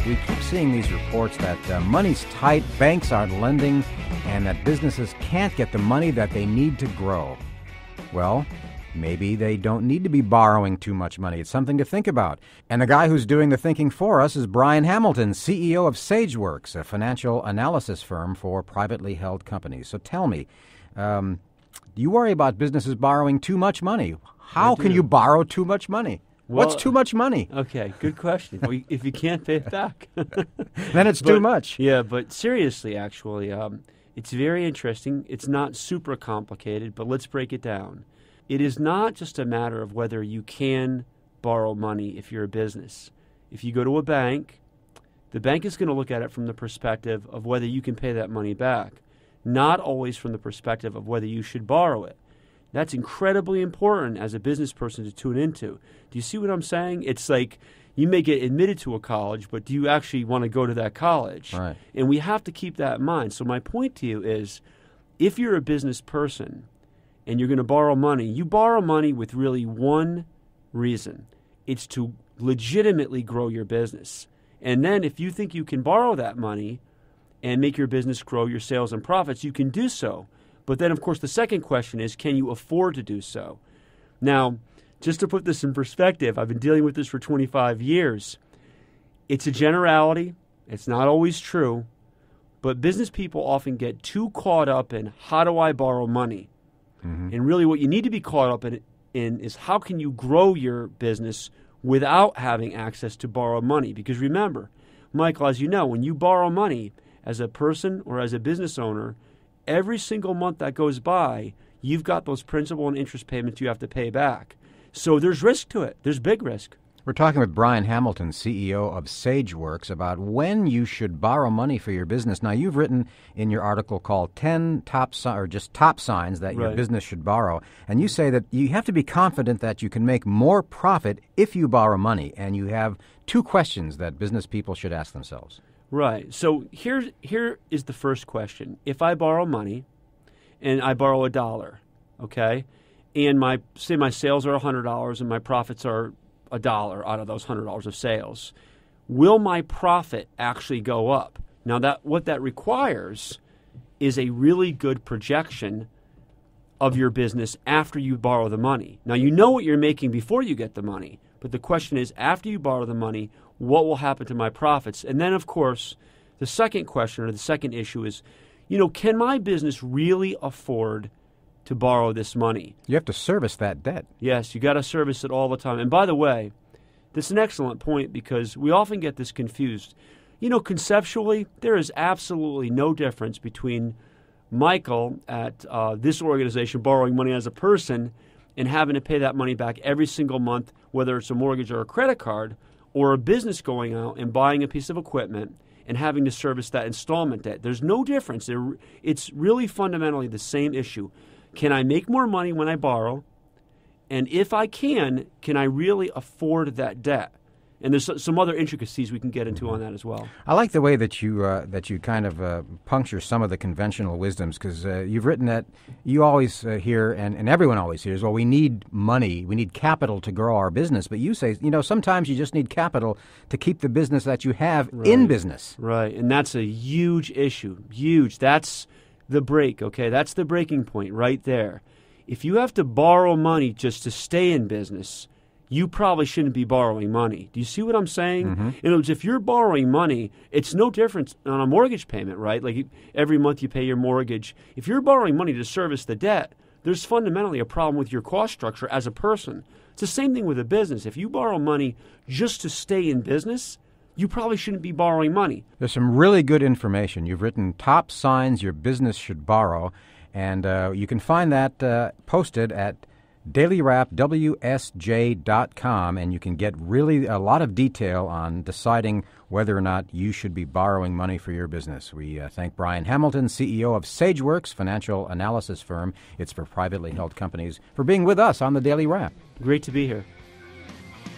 We keep seeing these reports that money's tight, banks aren't lending, and that businesses can't get the money that they need to grow. Well, maybe they don't need to be borrowing too much money. It's something to think about. And the guy who's doing the thinking for us is Brian Hamilton, CEO of SageWorks, a financial analysis firm for privately held companies. So tell me, do you worry about businesses borrowing too much money? How can you borrow too much money? Well, what's too much money? Okay, good question. If you can't pay it back. Then it's too much. Yeah, but seriously, actually, it's very interesting. It's not super complicated, but let's break it down. It is not just a matter of whether you can borrow money if you're a business. If you go to a bank, the bank is going to look at it from the perspective of whether you can pay that money back, not always from the perspective of whether you should borrow it. That's incredibly important as a business person to tune into. Do you see what I'm saying? It's like you may get admitted to a college, but do you actually want to go to that college? Right. And we have to keep that in mind. So my point to you is, if you're a business person and you're going to borrow money, you borrow money with really one reason. It's to legitimately grow your business. And then if you think you can borrow that money and make your business grow, your sales and profits, you can do so. But then, of course, the second question is, can you afford to do so? Now, just to put this in perspective, I've been dealing with this for 25 years. It's a generality. It's not always true. But business people often get too caught up in, how do I borrow money? Mm-hmm. And really what you need to be caught up in is, how can you grow your business without having access to borrow money? Because remember, Michael, as you know, when you borrow money as a person or as a business owner, every single month that goes by, you've got those principal and interest payments you have to pay back. So there's risk to it. There's big risk. We're talking with Brian Hamilton, CEO of SageWorks, about when you should borrow money for your business. Now, you've written in your article called 10 top signs that your business should borrow. And you say that you have to be confident that you can make more profit if you borrow money. And you have two questions that business people should ask themselves. Right. So here is the first question. If I borrow money and I borrow $1, okay, and my sales are $100 and my profits are $1 out of those $100 of sales, will my profit actually go up? Now, what that requires is a really good projection of your business after you borrow the money. Now, you know what you're making before you get the money, but the question is, after you borrow the money, what will happen to my profits? And then, of course, the second question or the second issue is, can my business really afford to borrow this money? You have to service that debt. Yes, you got to service it all the time. And by the way, this is an excellent point because we often get this confused. Conceptually, there is absolutely no difference between Michael at this organization borrowing money as a person and having to pay that money back every single month, whether it's a mortgage or a credit card, or a business going out and buying a piece of equipment and having to service that installment debt. There's no difference. It's really fundamentally the same issue. Can I make more money when I borrow? And if I can I really afford that debt? And there's some other intricacies we can get into on that as well. I like the way that you kind of puncture some of the conventional wisdoms, because you've written that you always hear, and everyone always hears, well, we need money, we need capital to grow our business. But you say, sometimes you just need capital to keep the business that you have in business. Right, and that's a huge issue, huge. That's the break, okay? That's the breaking point right there. If you have to borrow money just to stay in business, you probably shouldn't be borrowing money. Do you see what I'm saying? Mm-hmm. In other words, if you're borrowing money, it's no different on a mortgage payment, right? Like every month you pay your mortgage. If you're borrowing money to service the debt, there's fundamentally a problem with your cost structure as a person. It's the same thing with a business. If you borrow money just to stay in business, you probably shouldn't be borrowing money. There's some really good information. You've written top signs your business should borrow, and you can find that posted at dailywrapwsj.com, and you can get really a lot of detail on deciding whether or not you should be borrowing money for your business. We thank Brian Hamilton, CEO of SageWorks, financial analysis firm. It's for privately held companies, for being with us on the Daily Wrap. Great to be here.